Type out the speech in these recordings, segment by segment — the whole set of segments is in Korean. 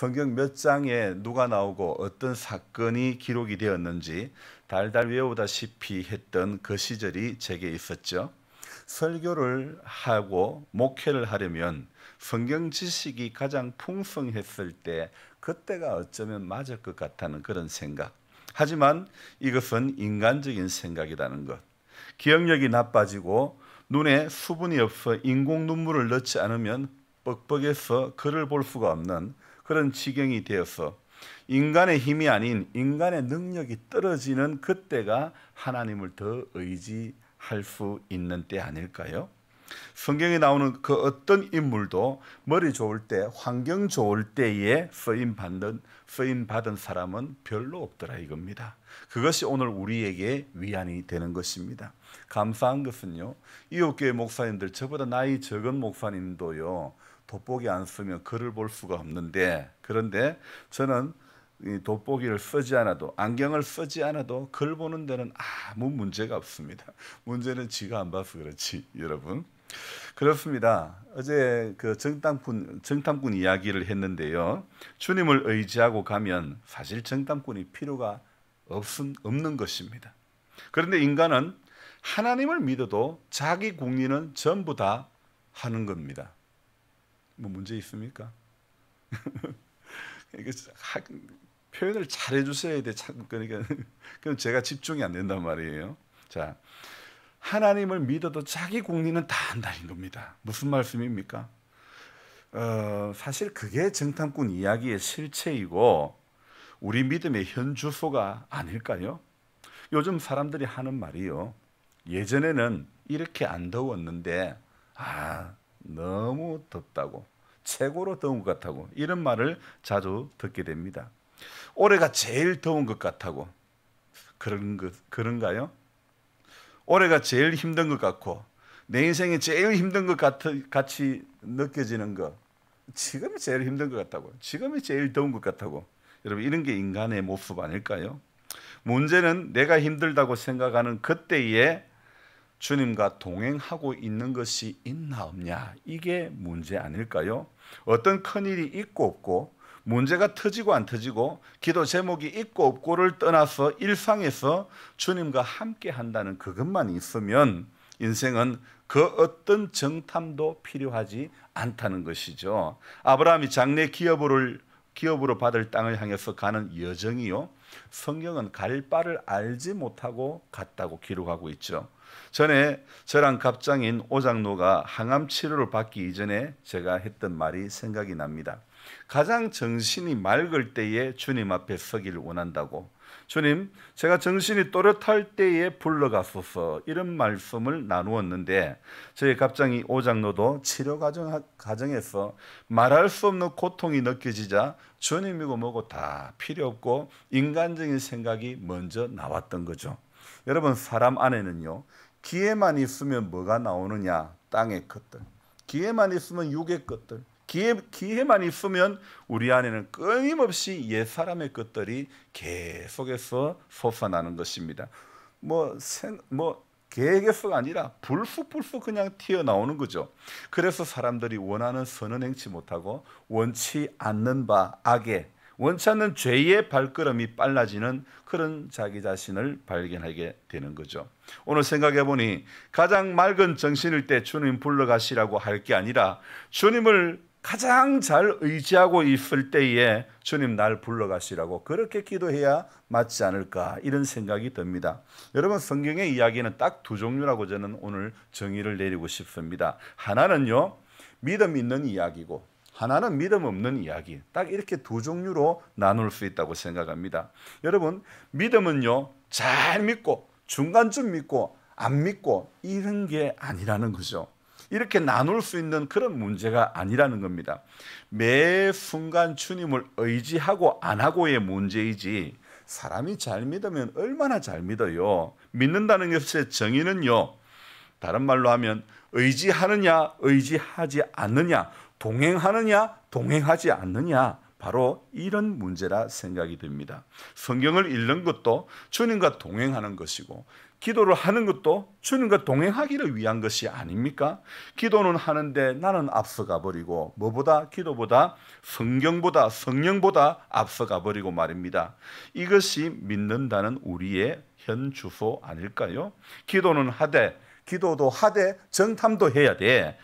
성경 몇 장에 누가 나오고 어떤 사건이 기록이 되었는지 달달 외우다시피 했던 그 시절이 제게 있었죠. 설교를 하고 목회를 하려면 성경 지식이 가장 풍성했을 때 그때가 어쩌면 맞을 것 같다는 그런 생각. 하지만 이것은 인간적인 생각이라는 것. 기억력이 나빠지고 눈에 수분이 없어 인공 눈물을 넣지 않으면 뻑뻑해서 글을 볼 수가 없는 그런 지경이 되어서 인간의 힘이 아닌 인간의 능력이 떨어지는 그때가 하나님을 더 의지할 수 있는 때 아닐까요? 성경에 나오는 그 어떤 인물도 머리 좋을 때, 환경 좋을 때에 쓰임 받은 사람은 별로 없더라 이겁니다. 그것이 오늘 우리에게 위안이 되는 것입니다. 감사한 것은요, 이웃교회 목사님들, 저보다 나이 적은 목사님도요, 돋보기 안 쓰면 글을 볼 수가 없는데, 그런데 저는 돋보기를 쓰지 않아도, 안경을 쓰지 않아도 글 보는 데는 아무 문제가 없습니다. 문제는 지가 안 봐서 그렇지, 여러분. 그렇습니다. 어제 그 정탐꾼 이야기를 했는데요. 주님을 의지하고 가면 사실 정탐꾼이 필요가 없는 것입니다. 그런데 인간은 하나님을 믿어도 자기 궁리는 전부 다 하는 겁니다. 뭐 문제 있습니까? 표현을 잘 해주셔야 돼. 그러니까 그럼 제가 집중이 안 된단 말이에요. 자, 하나님을 믿어도 자기 궁리는 다 한다는 겁니다. 무슨 말씀입니까? 사실 그게 정탐꾼 이야기의 실체이고 우리 믿음의 현주소가 아닐까요? 요즘 사람들이 하는 말이요, 예전에는 이렇게 안 더웠는데 너무 덥다고, 최고로 더운 것 같다고, 이런 말을 자주 듣게 됩니다. 올해가 제일 더운 것 같다고, 그런가요? 올해가 제일 힘든 것 같고 내 인생이 제일 힘든 것 같이 느껴지는 것, 지금이 제일 힘든 것 같다고, 지금이 제일 더운 것 같다고. 여러분, 이런 게 인간의 모습 아닐까요? 문제는 내가 힘들다고 생각하는 그때에 주님과 동행하고 있는 것이 있나 없냐, 이게 문제 아닐까요? 어떤 큰일이 있고 없고, 문제가 터지고 안 터지고, 기도 제목이 있고 없고를 떠나서 일상에서 주님과 함께 한다는 그것만 있으면 인생은 그 어떤 정탐도 필요하지 않다는 것이죠. 아브라함이 장래 기업으로 받을 땅을 향해서 가는 여정이요, 성경은 갈 바를 알지 못하고 갔다고 기록하고 있죠. 전에 저랑 갑장인 오장로가 항암 치료를 받기 이전에 제가 했던 말이 생각이 납니다. 가장 정신이 맑을 때에 주님 앞에 서기를 원한다고. 주님, 제가 정신이 또렷할 때에 불러가소서, 이런 말씀을 나누었는데, 저희 갑장이 오장로도 치료 과정에서 말할 수 없는 고통이 느껴지자 주님이고 뭐고 다 필요 없고 인간적인 생각이 먼저 나왔던 거죠. 여러분, 사람 안에는요, 기회만 있으면 뭐가 나오느냐? 땅의 것들. 기회만 있으면 육의 것들. 기회만 있으면 우리 안에는 끊임없이 옛사람의 것들이 계속해서 솟아나는 것입니다. 계획에서가 아니라 불쑥불쑥 그냥 튀어나오는 거죠. 그래서 사람들이 원하는 선은 행치 못하고 원치 않는 바 악에, 원치 않는 죄의 발걸음이 빨라지는 그런 자기 자신을 발견하게 되는 거죠. 오늘 생각해 보니 가장 맑은 정신일 때 주님 불러가시라고 할 게 아니라 주님을 가장 잘 의지하고 있을 때에 주님 날 불러가시라고 그렇게 기도해야 맞지 않을까, 이런 생각이 듭니다. 여러분, 성경의 이야기는 딱 두 종류라고 저는 오늘 정의를 내리고 싶습니다. 하나는요, 믿음 있는 이야기고 하나는 믿음 없는 이야기. 딱 이렇게 두 종류로 나눌 수 있다고 생각합니다. 여러분, 믿음은요, 잘 믿고 중간쯤 믿고 안 믿고 이런 게 아니라는 거죠. 이렇게 나눌 수 있는 그런 문제가 아니라는 겁니다. 매 순간 주님을 의지하고 안 하고의 문제이지, 사람이 잘 믿으면 얼마나 잘 믿어요. 믿는다는 것의 정의는요, 다른 말로 하면 의지하느냐 의지하지 않느냐, 동행하느냐 동행하지 않느냐, 바로 이런 문제라 생각이 듭니다. 성경을 읽는 것도 주님과 동행하는 것이고 기도를 하는 것도 주님과 동행하기를 위한 것이 아닙니까? 기도는 하는데 나는 앞서가 버리고 뭐보다 기도보다 성경보다 성령보다 앞서가 버리고 말입니다. 이것이 믿는다는 우리의 현 주소 아닐까요? 기도는 하되 기도도 하되 정탐도 해야 돼.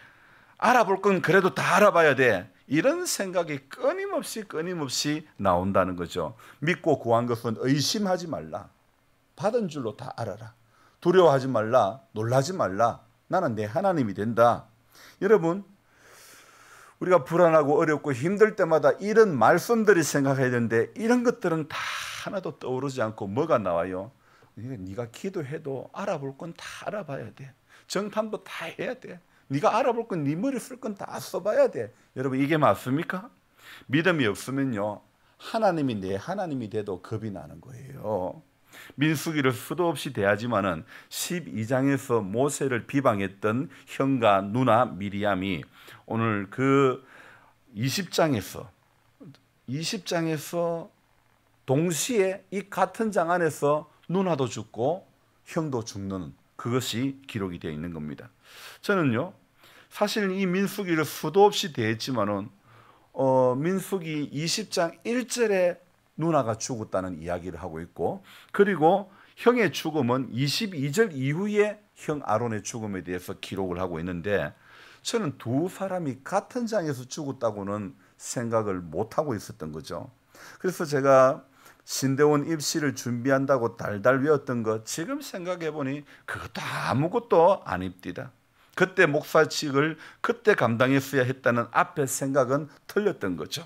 알아볼 건 그래도 다 알아봐야 돼. 이런 생각이 끊임없이 나온다는 거죠. 믿고 구한 것은 의심하지 말라. 받은 줄로 다 알아라. 두려워하지 말라. 놀라지 말라. 나는 내 하나님이 된다. 여러분, 우리가 불안하고 어렵고 힘들 때마다 이런 말씀들이 생각해야 되는데 이런 것들은 다 하나도 떠오르지 않고 뭐가 나와요? 네가 기도해도 알아볼 건 다 알아봐야 돼. 정탐도 다 해야 돼. 네가 알아볼 건 네 머리 쓸 건 다 써봐야 돼. 여러분, 이게 맞습니까? 믿음이 없으면요, 하나님이 내 하나님이 돼도 겁이 나는 거예요. 민수기를 수도 없이 대하지만은 12장에서 모세를 비방했던 형과 누나 미리암이 오늘 그 20장에서 동시에 이 같은 장 안에서 누나도 죽고 형도 죽는 그것이 기록이 되어 있는 겁니다. 저는요, 사실 이 민수기를 수도 없이 대했지만은 민수기 20장 1절에 누나가 죽었다는 이야기를 하고 있고, 그리고 형의 죽음은 22절 이후에 형 아론의 죽음에 대해서 기록을 하고 있는데, 저는 두 사람이 같은 장에서 죽었다고는 생각을 못하고 있었던 거죠. 그래서 제가 신대원 입시를 준비한다고 달달 외웠던 거 지금 생각해 보니 그것도 아무것도 아닙니다. 그때 목사직을 그때 감당했어야 했다는 앞에 생각은 틀렸던 거죠.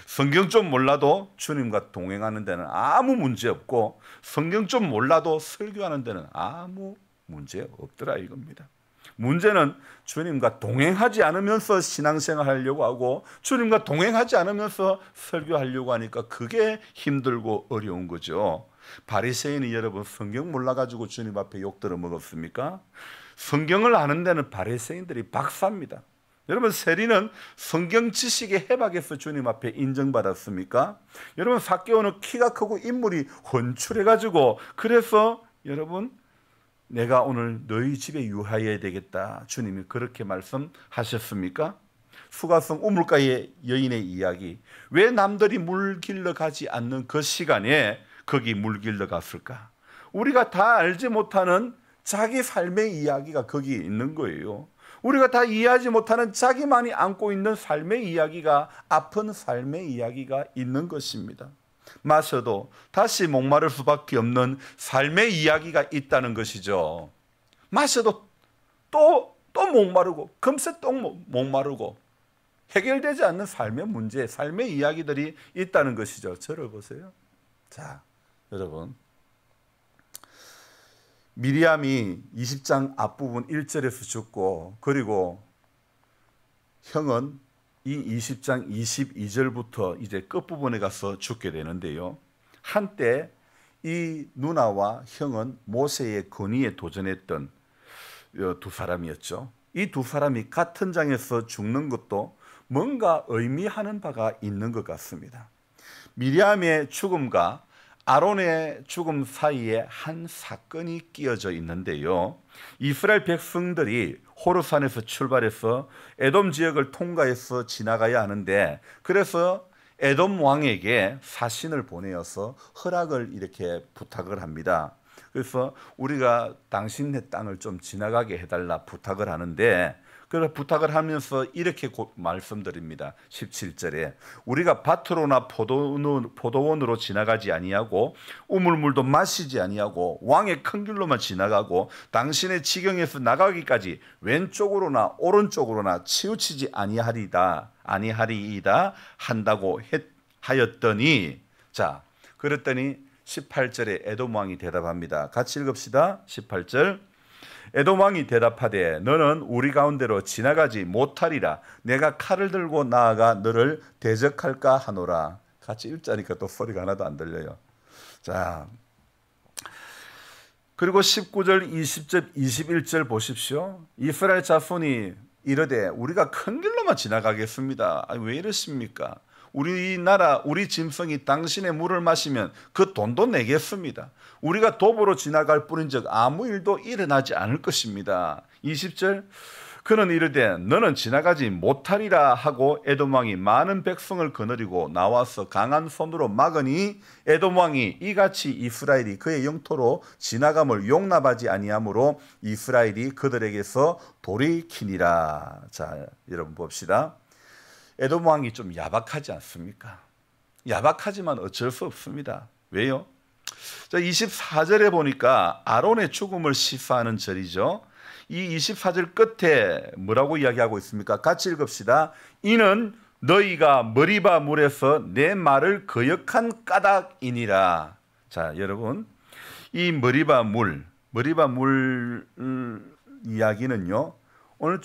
성경 좀 몰라도 주님과 동행하는 데는 아무 문제 없고, 성경 좀 몰라도 설교하는 데는 아무 문제 없더라 이겁니다. 문제는 주님과 동행하지 않으면서 신앙생활 하려고 하고 주님과 동행하지 않으면서 설교하려고 하니까 그게 힘들고 어려운 거죠. 바리새인이 여러분 성경 몰라가지고 주님 앞에 욕 들어 먹었습니까? 성경을 아는 데는 바리새인들이 박사입니다. 여러분, 세리는 성경 지식의 해박에서 주님 앞에 인정받았습니까? 여러분, 삭개오는 키가 크고 인물이 훤출해가지고 그래서 여러분 내가 오늘 너희 집에 유하여야 되겠다, 주님이 그렇게 말씀하셨습니까? 수가성 우물가의 여인의 이야기, 왜 남들이 물 길러 가지 않는 그 시간에 거기 물 길러 갔을까? 우리가 다 알지 못하는 자기 삶의 이야기가 거기 있는 거예요. 우리가 다 이해하지 못하는 자기만이 안고 있는 삶의 이야기가, 아픈 삶의 이야기가 있는 것입니다. 마셔도 다시 목마를 수밖에 없는 삶의 이야기가 있다는 것이죠. 마셔도 또 목마르고 금세 또 목마르고 해결되지 않는 삶의 문제, 삶의 이야기들이 있다는 것이죠. 저를 보세요. 자, 여러분, 미리암이 20장 앞부분 1절에서 죽고, 그리고 형은 이 20장 22절부터 이제 끝부분에 가서 죽게 되는데요. 한때 이 누나와 형은 모세의 건의에 도전했던 두 사람이었죠. 이 두 사람이 같은 장에서 죽는 것도 뭔가 의미하는 바가 있는 것 같습니다. 미리암의 죽음과 아론의 죽음 사이에 한 사건이 끼어져 있는데요. 이스라엘 백성들이 호르산에서 출발해서 에돔 지역을 통과해서 지나가야 하는데, 그래서 에돔 왕에게 사신을 보내어서 허락을 이렇게 부탁을 합니다. 그래서 우리가 당신의 땅을 좀 지나가게 해달라 부탁을 하는데, 그래서 부탁을 하면서 이렇게 말씀드립니다. 17절에 우리가 밭으로나 포도원으로 지나가지 아니하고 우물물도 마시지 아니하고 왕의 큰 길로만 지나가고 당신의 지경에서 나가기까지 왼쪽으로나 오른쪽으로나 치우치지 아니하리이다 한다고 하였더니, 자, 그랬더니 18절에 에돔 왕이 대답합니다. 같이 읽읍시다. 18절. 에돔 왕이 대답하되 너는 우리 가운데로 지나가지 못하리라. 내가 칼을 들고 나아가 너를 대적할까 하노라. 같이 읽자니까 또 소리가 하나도 안 들려요. 자, 그리고 19절, 20절, 21절 보십시오. 이스라엘 자손이 이르되 우리가 큰 길로만 지나가겠습니다. 왜 이러십니까? 우리나라 우리 짐승이 당신의 물을 마시면 그 돈도 내겠습니다. 우리가 도보로 지나갈 뿐인즉 아무 일도 일어나지 않을 것입니다. 20절 그는 이르되 너는 지나가지 못하리라 하고 에돔 왕이 많은 백성을 거느리고 나와서 강한 손으로 막으니 에돔 왕이 이같이 이스라엘이 그의 영토로 지나감을 용납하지 아니하므로 이스라엘이 그들에게서 돌이키니라. 자, 여러분 봅시다. 에돔 왕이 좀 야박하지 않습니까? 야박하지만 어쩔 수 없습니다. 왜요? 자, 24절에 보니까 아론의 죽음을 시사하는 절이죠. 이 24절 끝에 뭐라고 이야기하고 있습니까? 같이 읽읍시다. 이는 너희가 머리바 물에서 내 말을 거역한 까닭이니라. 자, 여러분, 이 머리바 물 이야기는요. 오늘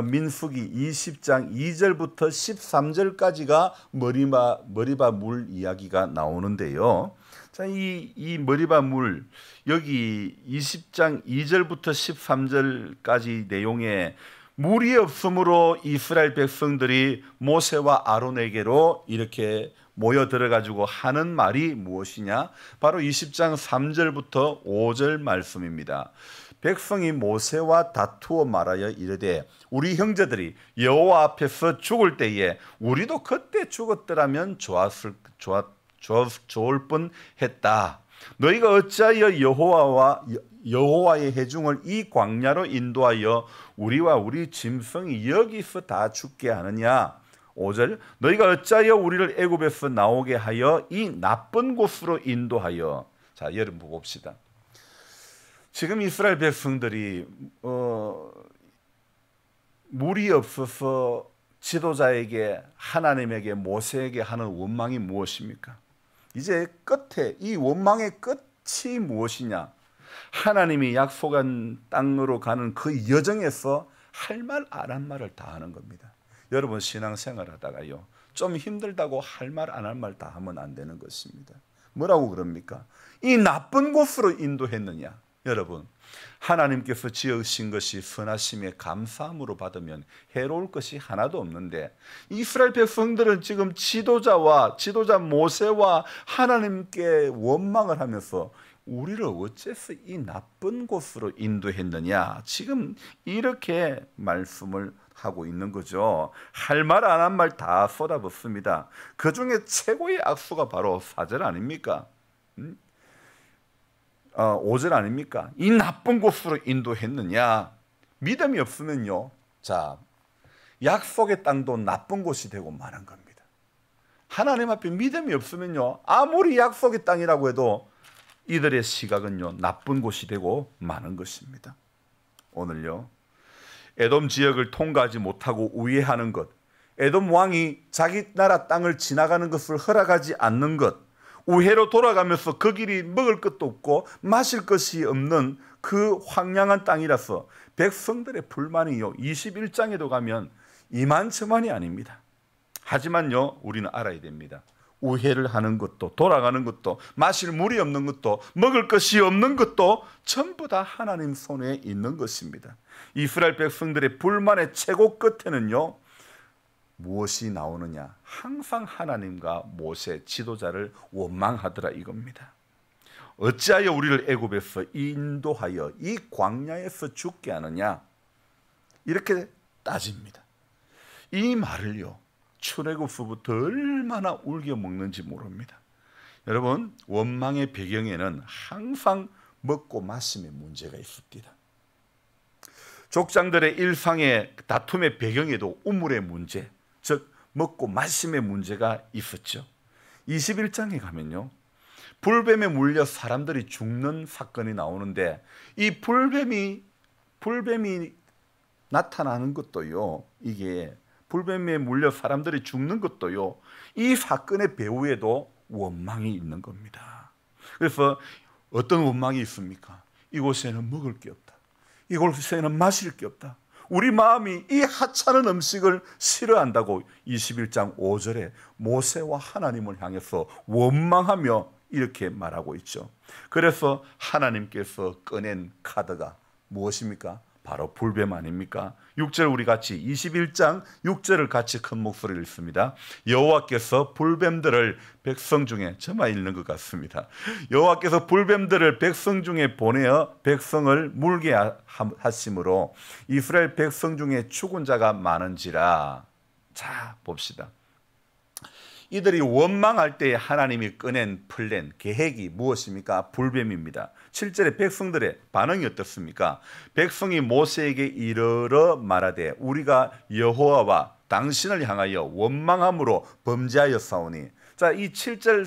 민수기 20장 2절부터 13절까지가 머리바 물 이야기가 나오는데요. 자, 이 머리바 물 여기 20장 2절부터 13절까지 내용에 물이 없으므로 이스라엘 백성들이 모세와 아론에게로 이렇게 모여 들어가지고 하는 말이 무엇이냐? 바로 20장 3절부터 5절 말씀입니다. 백성이 모세와 다투어 말하여 이르되 우리 형제들이 여호와 앞에서 죽을 때에 우리도 그때 죽었더라면 좋을 뻔했다. 너희가 어찌하여 여호와의 회중을 이 광야로 인도하여 우리와 우리 짐승이 여기서 다 죽게 하느냐? 5절 너희가 어찌하여 우리를 애굽에서 나오게 하여 이 나쁜 곳으로 인도하여. 자, 여러분 봅시다. 지금 이스라엘 백성들이 물이 없어서 지도자에게 하나님에게 모세에게 하는 원망이 무엇입니까? 이제 끝에 이 원망의 끝이 무엇이냐? 하나님이 약속한 땅으로 가는 그 여정에서 할 말 안 한 말을 다 하는 겁니다. 여러분 신앙생활 하다가요 좀 힘들다고 할 말 안 할 말 다 하면 안 되는 것입니다. 뭐라고 그럽니까? 이 나쁜 곳으로 인도했느냐? 여러분 하나님께서 지으신 것이 선하심에 감사함으로 받으면 해로울 것이 하나도 없는데 이스라엘 백성들은 지금 지도자 모세와 하나님께 원망을 하면서 우리를 어째서 이 나쁜 곳으로 인도했느냐? 지금 이렇게 말씀을 하고 있는 거죠. 할 말 안 한 말 다 쏟아붓습니다. 그 중에 최고의 악수가 바로 4절 아닙니까? 5절 아닙니까? 이 나쁜 곳으로 인도했느냐? 믿음이 없으면요, 자, 약속의 땅도 나쁜 곳이 되고 마는 겁니다. 하나님 앞에 믿음이 없으면요, 아무리 약속의 땅이라고 해도 이들의 시각은요, 나쁜 곳이 되고 마는 것입니다. 오늘요, 에돔 지역을 통과하지 못하고 우회하는 것, 에돔 왕이 자기 나라 땅을 지나가는 것을 허락하지 않는 것, 우회로 돌아가면서 그 길이 먹을 것도 없고 마실 것이 없는 그 황량한 땅이라서 백성들의 불만이요 21장에도 가면 이만저만이 아닙니다. 하지만요 우리는 알아야 됩니다. 우회를 하는 것도 돌아가는 것도 마실 물이 없는 것도 먹을 것이 없는 것도 전부 다 하나님 손에 있는 것입니다. 이스라엘 백성들의 불만의 최고 끝에는요 무엇이 나오느냐? 항상 하나님과 모세 지도자를 원망하더라 이겁니다. 어찌하여 우리를 애굽에서 인도하여 이 광야에서 죽게 하느냐? 이렇게 따집니다. 이 말을요 출애굽서부터 얼마나 울겨 먹는지 모릅니다. 여러분 원망의 배경에는 항상 먹고 마심의 문제가 있습니다. 족장들의 일상의 다툼의 배경에도 우물의 문제, 즉 먹고 마심의 문제가 있었죠. 21장에 가면요 불뱀에 물려 사람들이 죽는 사건이 나오는데 이 불뱀이 나타나는 것도요, 이게 불뱀에 물려 사람들이 죽는 것도요 이 사건의 배후에도 원망이 있는 겁니다. 그래서 어떤 원망이 있습니까? 이곳에는 먹을 게 없다, 이곳에는 마실 게 없다, 우리 마음이 이 하찮은 음식을 싫어한다고 21장 5절에 모세와 하나님을 향해서 원망하며 이렇게 말하고 있죠. 그래서 하나님께서 꺼낸 카드가 무엇입니까? 바로 불뱀 아닙니까? 6절 우리 같이 21장 6절을 같이 큰 목소리를 읽습니다. 여호와께서 불뱀들을 백성 중에, 저만 읽는 것 같습니다. 여호와께서 불뱀들을 백성 중에 보내어 백성을 물게 하심으로 이스라엘 백성 중에 죽은 자가 많은지라. 자, 봅시다. 이들이 원망할 때 하나님이 꺼낸 플랜, 계획이 무엇입니까? 불뱀입니다. 7절에 백성들의 반응이 어떻습니까? 백성이 모세에게 이르러 말하되 우리가 여호와와 당신을 향하여 원망함으로 범죄하였사오니. 자, 이 7절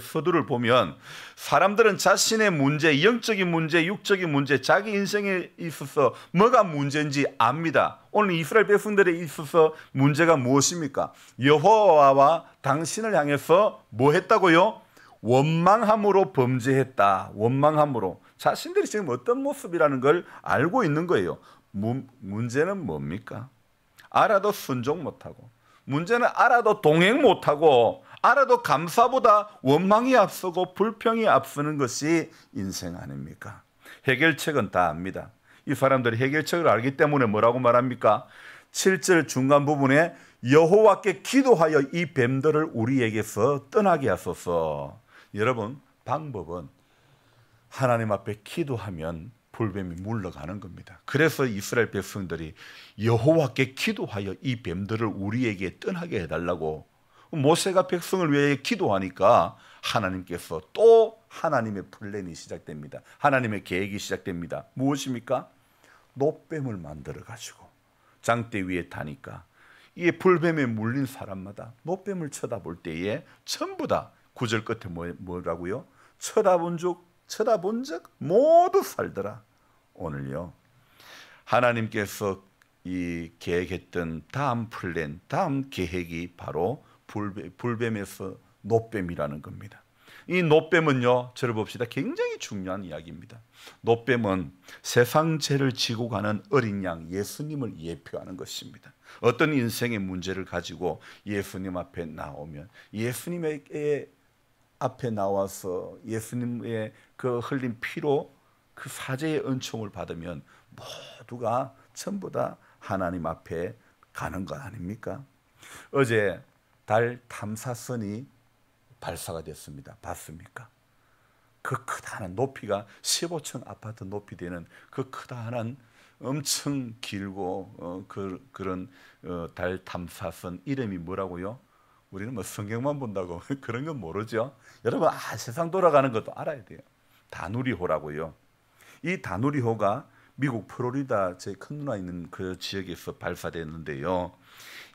서두를 보면 사람들은 자신의 문제, 영적인 문제, 육적인 문제, 자기 인생에 있어서 뭐가 문제인지 압니다. 오늘 이스라엘 백성들에 있어서 문제가 무엇입니까? 여호와와 당신을 향해서 뭐 했다고요? 원망함으로 범죄했다. 원망함으로. 자신들이 지금 어떤 모습이라는 걸 알고 있는 거예요. 문제는 뭡니까? 알아도 순종 못하고, 문제는 알아도 동행 못하고, 알아도 감사보다 원망이 앞서고 불평이 앞서는 것이 인생 아닙니까? 해결책은 다 압니다. 이 사람들이 해결책을 알기 때문에 뭐라고 말합니까? 7절 중간 부분에 여호와께 기도하여 이 뱀들을 우리에게서 떠나게 하소서. 여러분, 방법은 하나님 앞에 기도하면 불뱀이 물러가는 겁니다. 그래서 이스라엘 백성들이 여호와께 기도하여 이 뱀들을 우리에게 떠나게 해달라고, 모세가 백성을 위해 기도하니까 하나님께서 또 하나님의 플랜이 시작됩니다. 하나님의 계획이 시작됩니다. 무엇입니까? 노뱀을 만들어 가지고 장대 위에 타니까 이 불뱀에 물린 사람마다 노뱀을 쳐다볼 때에 전부 다 9절 끝에 뭐라고요? 쳐다본 적 모두 살더라. 오늘요, 하나님께서 이 계획했던 다음 플랜, 다음 계획이 바로 불뱀에서 노뱀이라는 겁니다. 이 노뱀은요, 저를 봅시다, 굉장히 중요한 이야기입니다. 노뱀은 세상 죄를 지고 가는 어린 양 예수님을 예표하는 것입니다. 어떤 인생의 문제를 가지고 예수님 앞에 나오면 예수님의 앞에 나와서 예수님의 그 흘린 피로 그 사죄의 은총을 받으면 모두가 전부 다 하나님 앞에 가는 것 아닙니까? 어제 달 탐사선이 발사가 됐습니다. 봤습니까? 그 크다란 높이가 15층 아파트 높이 되는 그 크다란 엄청 길고 그런 달 탐사선 이름이 뭐라고요? 우리는 뭐 성경만 본다고 그런 건 모르죠. 여러분, 세상 돌아가는 것도 알아야 돼요. 다누리호라고요. 이 다누리호가 미국 플로리다 제 큰 누나 있는 그 지역에서 발사됐는데요.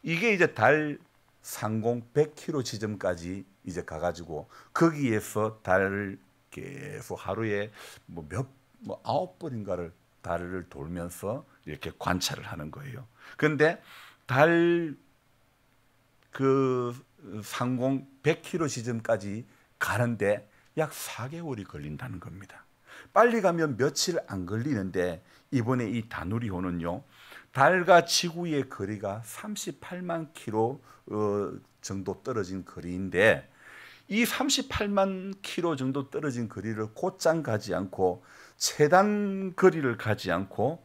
이게 이제 달 상공 100km 지점까지 이제 가가지고 거기에서 달을 계속 하루에 9번인가를 달을 돌면서 이렇게 관찰을 하는 거예요. 그런데 달 그 상공 100km 지점까지 가는데 약 4개월이 걸린다는 겁니다. 빨리 가면 며칠 안 걸리는데 이번에 이 다누리호는요, 달과 지구의 거리가 38만 킬로 정도 떨어진 거리인데, 이 38만 킬로 정도 떨어진 거리를 곧장 가지 않고 최단 거리를 가지 않고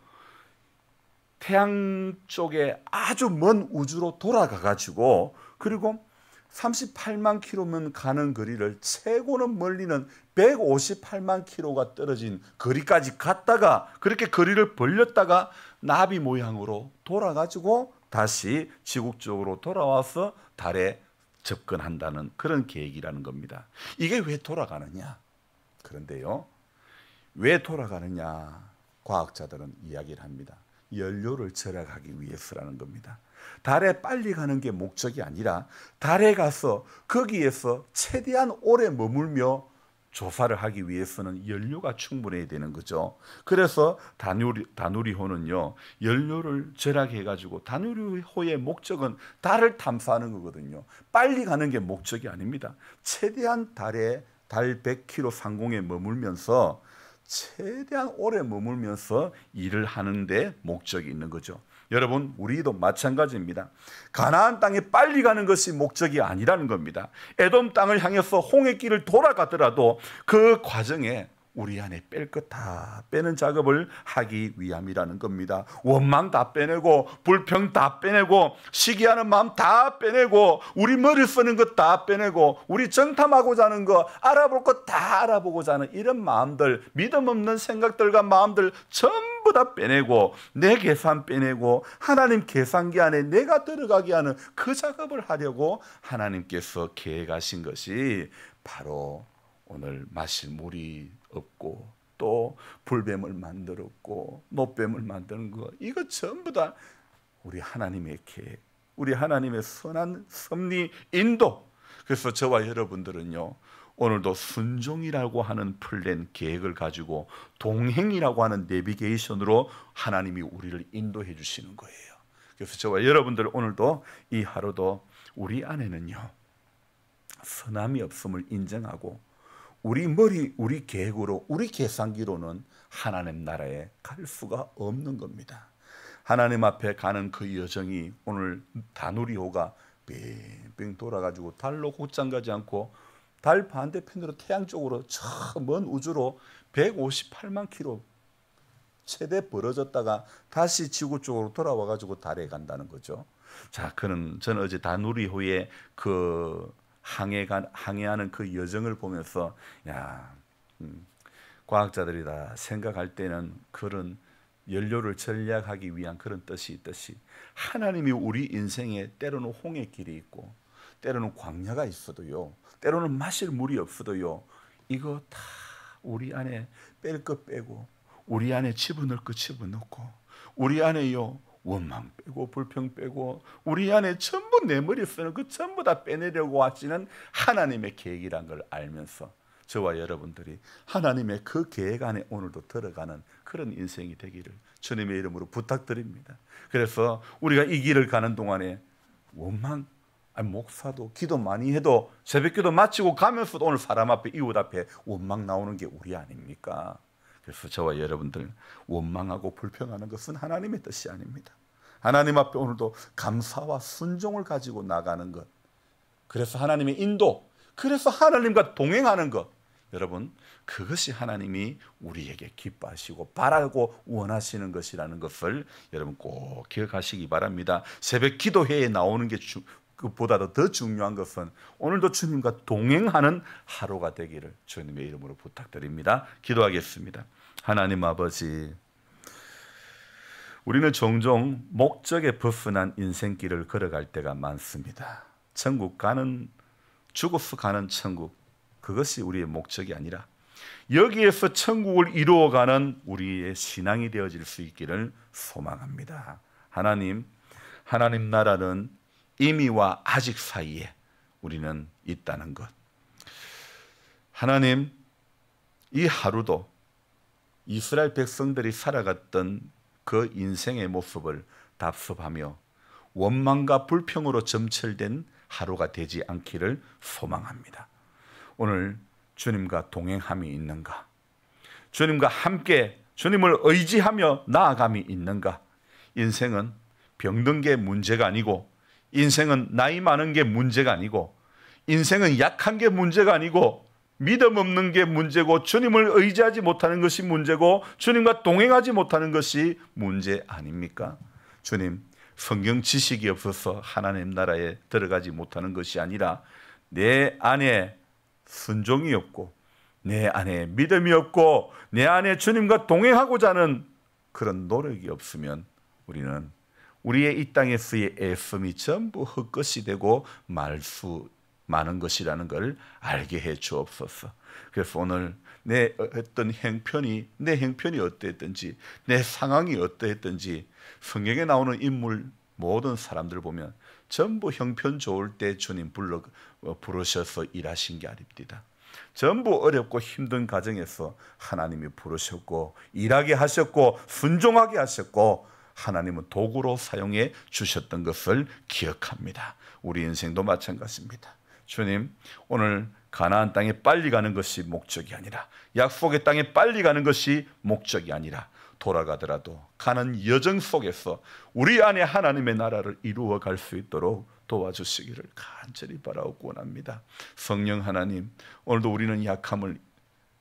태양 쪽에 아주 먼 우주로 돌아가 가지고, 그리고 38만 킬로면 가는 거리를 최고는 멀리는 158만 킬로가 떨어진 거리까지 갔다가 그렇게 거리를 벌렸다가 나비 모양으로 돌아가지고 다시 지구 쪽으로 돌아와서 달에 접근한다는 그런 계획이라는 겁니다. 이게 왜 돌아가느냐? 그런데요, 왜 돌아가느냐? 과학자들은 이야기를 합니다. 연료를 절약하기 위해서라는 겁니다. 달에 빨리 가는 게 목적이 아니라 달에 가서 거기에서 최대한 오래 머물며 조사를 하기 위해서는 연료가 충분해야 되는 거죠. 그래서 다누리호는요, 연료를 절약해가지고, 다누리호의 목적은 달을 탐사하는 거거든요. 빨리 가는 게 목적이 아닙니다. 최대한 달 100km 상공에 머물면서 최대한 오래 머물면서 일을 하는데 목적이 있는 거죠. 여러분, 우리도 마찬가지입니다. 가나안 땅에 빨리 가는 것이 목적이 아니라는 겁니다. 에돔 땅을 향해서 홍해길을 돌아가더라도 그 과정에 우리 안에 뺄 것 다 빼는 작업을 하기 위함이라는 겁니다. 원망 다 빼내고, 불평 다 빼내고, 시기하는 마음 다 빼내고, 우리 머리 쓰는 것 다 빼내고, 우리 정탐하고자 하는 거, 알아볼 것 다 알아보고자 하는 이런 마음들, 믿음 없는 생각들과 마음들 전부 다 빼내고, 내 계산 빼내고, 하나님 계산기 안에 내가 들어가게 하는 그 작업을 하려고 하나님께서 계획하신 것이 바로 오늘 마실 물이 없고, 또 불뱀을 만들었고 노뱀을 만드는 거, 이거 전부 다 우리 하나님의 계획, 우리 하나님의 선한 섭리 인도. 그래서 저와 여러분들은요, 오늘도 순종이라고 하는 플랜 계획을 가지고 동행이라고 하는 내비게이션으로 하나님이 우리를 인도해 주시는 거예요. 그래서 저와 여러분들 오늘도 이 하루도 우리 안에는요, 선함이 없음을 인정하고, 우리 머리, 우리 계획으로, 우리 계산기로는 하나님 나라에 갈 수가 없는 겁니다. 하나님 앞에 가는 그 여정이 오늘 다누리호가 빙빙 돌아가지고 달로 곧장 가지 않고 달 반대편으로 태양 쪽으로 저 먼 우주로 158만 킬로 최대 벌어졌다가 다시 지구 쪽으로 돌아와가지고 달에 간다는 거죠. 자, 저는 어제 다누리호의 그 항해하는 그 여정을 보면서, 과학자들이 다 생각할 때는 그런 연료를 절약하기 위한 그런 뜻이 있듯이, 하나님이 우리 인생에 때로는 홍해 길이 있고, 때로는 광야가 있어도요, 때로는 마실 물이 없어도요, 이거 다 우리 안에 뺄 것 빼고, 우리 안에 집어넣을 것 집어넣고, 우리 안에요 원망 빼고 불평 빼고, 우리 안에 전부 내 머리 쓰는 그 전부 다 빼내려고 하시는 하나님의 계획이란 걸 알면서 저와 여러분들이 하나님의 그 계획 안에 오늘도 들어가는 그런 인생이 되기를 주님의 이름으로 부탁드립니다. 그래서 우리가 이 길을 가는 동안에 원망, 목사도 기도 많이 해도 새벽기도 마치고 가면서도 오늘 사람 앞에, 이웃 앞에 원망 나오는 게 우리 아닙니까? 그래서 저와 여러분들 원망하고 불평하는 것은 하나님의 뜻이 아닙니다. 하나님 앞에 오늘도 감사와 순종을 가지고 나가는 것, 그래서 하나님의 인도, 그래서 하나님과 동행하는 것, 여러분 그것이 하나님이 우리에게 기뻐하시고 바라고 원하시는 것이라는 것을 여러분 꼭 기억하시기 바랍니다. 새벽 기도회에 나오는 게 그보다도 더 중요한 것은 오늘도 주님과 동행하는 하루가 되기를 주님의 이름으로 부탁드립니다. 기도하겠습니다. 하나님 아버지, 우리는 종종 목적에 벗어난 인생길을 걸어갈 때가 많습니다. 천국 가는, 죽어서 가는 천국, 그것이 우리의 목적이 아니라 여기에서 천국을 이루어가는 우리의 신앙이 되어질 수 있기를 소망합니다. 하나님 나라는 이미와 아직 사이에 우리는 있다는 것, 하나님 이 하루도 이스라엘 백성들이 살아갔던 그 인생의 모습을 답습하며 원망과 불평으로 점철된 하루가 되지 않기를 소망합니다. 오늘 주님과 동행함이 있는가? 주님과 함께 주님을 의지하며 나아감이 있는가? 인생은 병든 게 문제가 아니고, 인생은 나이 많은 게 문제가 아니고, 인생은 약한 게 문제가 아니고, 믿음 없는 게 문제고, 주님을 의지하지 못하는 것이 문제고, 주님과 동행하지 못하는 것이 문제 아닙니까? 주님, 성경 지식이 없어서 하나님 나라에 들어가지 못하는 것이 아니라 내 안에 순종이 없고, 내 안에 믿음이 없고, 내 안에 주님과 동행하고자 하는 그런 노력이 없으면 우리는 우리의 이 땅에서의 애씀이 전부 헛것이 되고 많은 것이라는 걸 알게 해 주옵소서. 그래서 오늘 내 행편이 어떠했든지, 내 상황이 어떠했든지, 성경에 나오는 인물 모든 사람들 보면 전부 형편 좋을 때 주님 부르셔서 일하신 게 아닙니다. 전부 어렵고 힘든 가정에서 하나님이 부르셨고 일하게 하셨고 순종하게 하셨고, 하나님은 도구로 사용해 주셨던 것을 기억합니다. 우리 인생도 마찬가지입니다. 주님, 오늘 가나안 땅에 빨리 가는 것이 목적이 아니라, 약속의 땅에 빨리 가는 것이 목적이 아니라, 돌아가더라도 가는 여정 속에서 우리 안에 하나님의 나라를 이루어 갈 수 있도록 도와주시기를 간절히 바라고 원합니다. 성령 하나님, 오늘도 우리는 약함을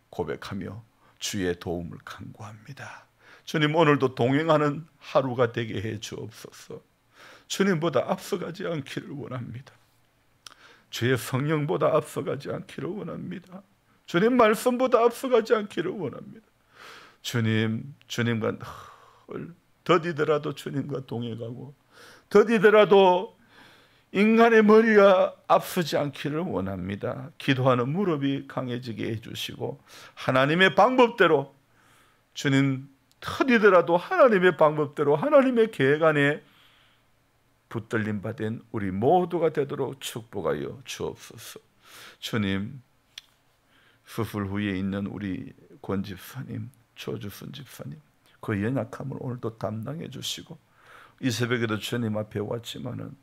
고백하며 주의 도움을 간구합니다. 주님, 오늘도 동행하는 하루가 되게 해 주옵소서. 주님보다 앞서가지 않기를 원합니다. 주의 성령보다 앞서가지 않기를 원합니다. 주님 말씀보다 앞서가지 않기를 원합니다. 주님, 주님과 늘 더디더라도 주님과 동행하고, 더디더라도 인간의 머리가 앞서지 않기를 원합니다. 기도하는 무릎이 강해지게 해주시고, 하나님의 방법대로, 주님 더디더라도 하나님의 방법대로 하나님의 계획 안에 붙들림 받은 우리 모두가 되도록 축복하여 주옵소서. 주님, 수술 후에 있는 우리 권 집사님, 조주순 집사님, 그 연약함을 오늘도 담당해 주시고, 이 새벽에도 주님 앞에 왔지만은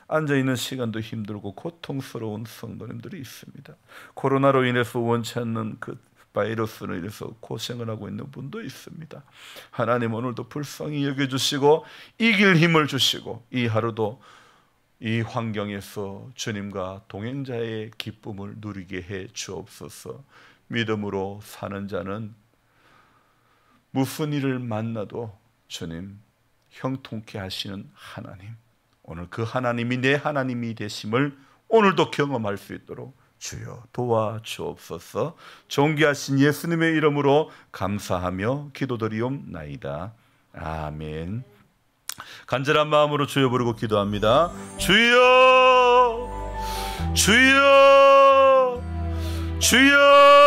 앉아있는 시간도 힘들고 고통스러운 성도님들이 있습니다. 코로나로 인해서 원치 않는 그 바이러스로 인해서 고생을 하고 있는 분도 있습니다. 하나님, 오늘도 불쌍히 여겨주시고 이길 힘을 주시고, 이 하루도 이 환경에서 주님과 동행자의 기쁨을 누리게 해 주옵소서. 믿음으로 사는 자는 무슨 일을 만나도 주님 형통케 하시는 하나님, 오늘 그 하나님이 내 하나님이 되심을 오늘도 경험할 수 있도록 주여 도와주옵소서. 존귀하신 예수님의 이름으로 감사하며 기도드리옵나이다. 아멘. 간절한 마음으로 주여 부르고 기도합니다. 주여, 주여, 주여.